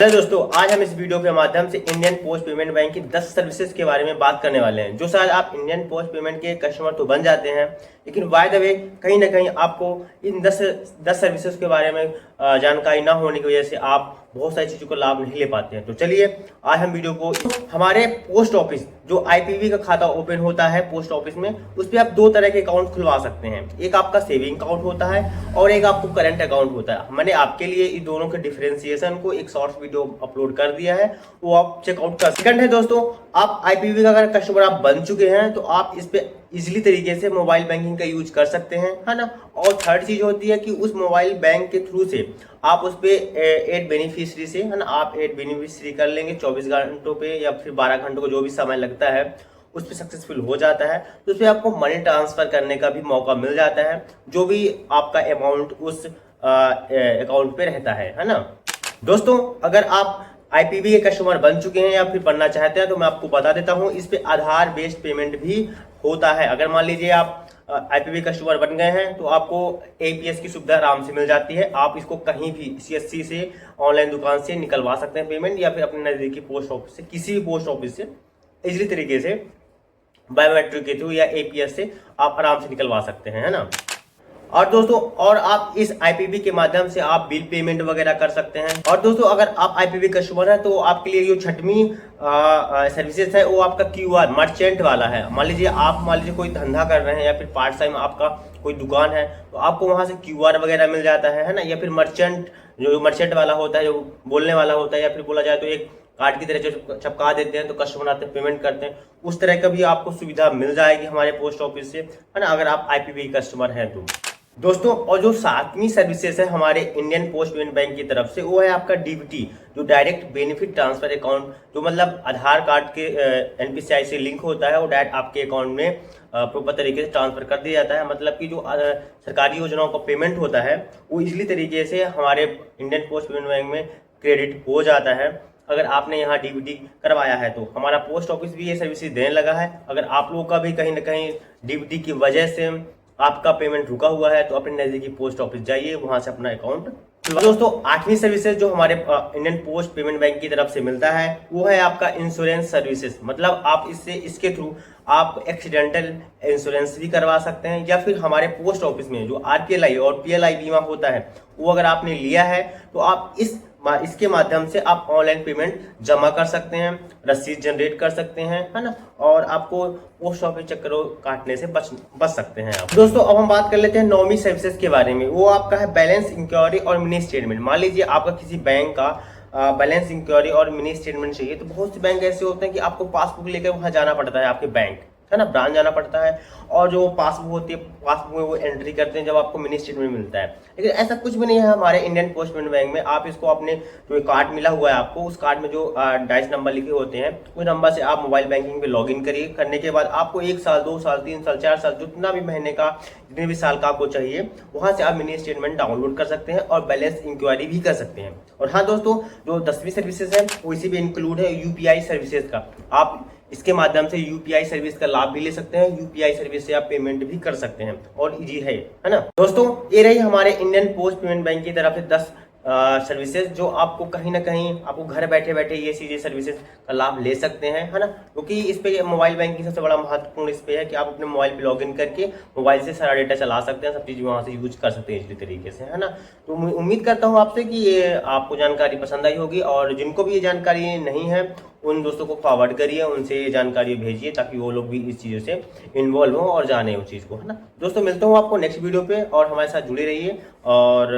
चलिए दोस्तों, आज हम इस वीडियो के माध्यम से इंडियन पोस्ट पेमेंट बैंक की 10 सर्विसेज के बारे में बात करने वाले हैं। जो शायद आप इंडियन पोस्ट पेमेंट के कस्टमर तो बन जाते हैं, लेकिन बाय द वे कहीं ना कहीं आपको इन 10 सर्विसेज के बारे में जानकारी ना होने की वजह से आप बहुत सारी चीज़ों का लाभ नहीं ले पाते हैं। तो चलिए आज हम वीडियो को हमारे पोस्ट ऑफिस जो आईपीवी का खाता ओपन होता है पोस्ट ऑफिस में, उस पर आप दो तरह के अकाउंट खुलवा सकते हैं। एक आपका सेविंग अकाउंट होता है और एक आपको करंट अकाउंट होता है। मैंने आपके लिए इन दोनों के डिफरेंशिएशन को एक शॉर्ट वीडियो अपलोड कर दिया है, वो आप चेकआउट कर। सेकंड है दोस्तों, आप आईपीवी का अगर कस्टमर आप बन चुके हैं तो आप इस पे इजिली तरीके से मोबाइल बैंकिंग का यूज कर सकते हैं, है ना। और थर्ड चीज होती है कि उस मोबाइल बैंक के थ्रू से आप उस पे एड बेनिफिशियरी से, है ना, आप एड बेनिफिशियरी कर लेंगे 24 घंटों पे या फिर 12 घंटों को जो भी समय लगता है उस पर सक्सेसफुल हो जाता है। तो उस पर आपको मनी ट्रांसफर करने का भी मौका मिल जाता है, जो भी आपका अमाउंट उस अकाउंट पे रहता है ना। दोस्तों, अगर आप आईपीवी के कस्टमर बन चुके हैं या फिर बनना चाहते हैं तो मैं आपको बता देता हूं, इस पे आधार बेस्ड पेमेंट भी होता है। अगर मान लीजिए आप आईपीवी कस्टमर बन गए हैं तो आपको एपीएस की सुविधा आराम से मिल जाती है। आप इसको कहीं भी सीएससी से, ऑनलाइन दुकान से निकलवा सकते हैं पेमेंट, या फिर अपने नजदीकी पोस्ट ऑफिस से, किसी भी पोस्ट ऑफिस से इजीली तरीके से बायोमेट्रिक के थ्रू या एपीएस से आप आराम से निकलवा सकते हैं, है ना। और दोस्तों, और आप इस आईपीवी के माध्यम से आप बिल पेमेंट वगैरह कर सकते हैं। और दोस्तों, अगर आप आईपीवी कस्टमर है तो आपके लिए जो छठवीं सर्विसेज है वो आपका क्यूआर मर्चेंट वाला है। मान लीजिए कोई धंधा कर रहे हैं या फिर पार्ट टाइम आपका कोई दुकान है तो आपको वहां से क्यूआर वगैरह मिल जाता है ना। या फिर मर्चेंट वाला होता है, जो बोलने वाला होता है, या फिर बोला जाए तो एक कार्ड की तरह जो छपका देते हैं तो कस्टमर आते हैं पेमेंट करते हैं, उस तरह का भी आपको सुविधा मिल जाएगी हमारे पोस्ट ऑफिस से, है ना, अगर आप आईपीवी कस्टमर हैं तो। दोस्तों, और जो सातवीं सर्विसेज है हमारे इंडियन पोस्ट पेमेंट बैंक की तरफ से, वो है आपका डीबीटी, जो डायरेक्ट बेनिफिट ट्रांसफर अकाउंट, जो मतलब आधार कार्ड के एनपीसीआई से लिंक होता है, वो डायरेक्ट आपके अकाउंट में प्रॉपर तरीके से ट्रांसफर कर दिया जाता है। मतलब कि जो सरकारी योजनाओं का पेमेंट होता है वो इजीली तरीके से हमारे इंडियन पोस्ट पेमेंट बैंक में क्रेडिट हो जाता है। अगर आपने यहाँ डीबीटी करवाया है तो हमारा पोस्ट ऑफिस भी ये सर्विसेज देने लगा है। अगर आप लोगों का भी कहीं ना कहीं डीबीटी की वजह से आपका पेमेंट रुका हुआ है तो अपने नजदीकी पोस्ट ऑफिस जाइए, वहां से अपना अकाउंट। दोस्तों, आठवीं सर्विसेज जो हमारे इंडियन पोस्ट पेमेंट बैंक की तरफ से मिलता है वो है आपका इंश्योरेंस सर्विसेज। मतलब आप इसके थ्रू आप एक्सीडेंटल इंश्योरेंस भी करवा सकते हैं, या फिर हमारे पोस्ट ऑफिस में जो आरपीएलआई और पीएलआई बीमा होता है वो अगर आपने लिया है तो आप इसके माध्यम से आप ऑनलाइन पेमेंट जमा कर सकते हैं, रसीद जनरेट कर सकते हैं, है ना, और आपको पोस्ट ऑफिस चक्करों काटने से बच सकते हैं आप। दोस्तों, अब हम बात कर लेते हैं नौवीं सर्विसेज के बारे में। वो आपका है बैलेंस इंक्वायरी और मिनी स्टेटमेंट। मान लीजिए आपका किसी बैंक का बैलेंस इंक्वायरी और मिनी स्टेटमेंट चाहिए, तो बहुत से बैंक ऐसे होते हैं कि आपको पासबुक लेकर वहां जाना पड़ता है, आपके बैंक, है ना, ब्रांच जाना पड़ता है, और जो पासबुक होती है पासबुक में वो एंट्री करते हैं जब आपको मिनी स्टेटमेंट मिलता है। लेकिन ऐसा कुछ भी नहीं है हमारे इंडियन पोस्ट पेमेंट बैंक में। आप इसको अपने जो कार्ड मिला हुआ है आपको, उस कार्ड में जो डाइस नंबर लिखे होते हैं उस नंबर से आप मोबाइल बैंकिंग पे लॉगिन करिए। करने के बाद आपको 1 साल 2 साल 3 साल 4 साल जितना भी महीने का, जितने भी साल का आपको चाहिए, वहां से आप मिनी स्टेटमेंट डाउनलोड कर सकते हैं और बैलेंस इंक्वायरी भी कर सकते हैं। और हाँ दोस्तों, जो 10वीं सर्विसेज है वो इसी पे इंक्लूड है यूपीआई सर्विसेज का। आप इसके माध्यम से यूपीआई सर्विस का लाभ भी ले सकते हैं, यूपीआई सर्विस से आप पेमेंट भी कर सकते हैं और इजी है ना। दोस्तों, ये रही हमारे इंडियन पोस्ट पेमेंट बैंक की तरफ से 10 सर्विसेज, जो आपको कहीं ना कहीं आपको घर बैठे बैठे ये चीजें सर्विसेज का लाभ ले सकते हैं, है ना। क्योंकि इस पे मोबाइल बैंकिंग सबसे बड़ा महत्वपूर्ण इस पे है कि आप अपने मोबाइल पे लॉगिन करके मोबाइल से सारा डेटा चला सकते हैं, सब चीज वहां से यूज कर सकते हैं इसी तरीके से, है ना। तो उम्मीद करता हूँ आपसे कि ये आपको जानकारी पसंद आई होगी, और जिनको भी ये जानकारी नहीं है उन दोस्तों को फॉरवर्ड करिए, उनसे ये जानकारी भेजिए ताकि वो लोग भी इस चीज़ों से इन्वॉल्व हो और जाने उस चीज़ को, है ना। दोस्तों, मिलता हूँ आपको नेक्स्ट वीडियो पे, और हमारे साथ जुड़े रहिए और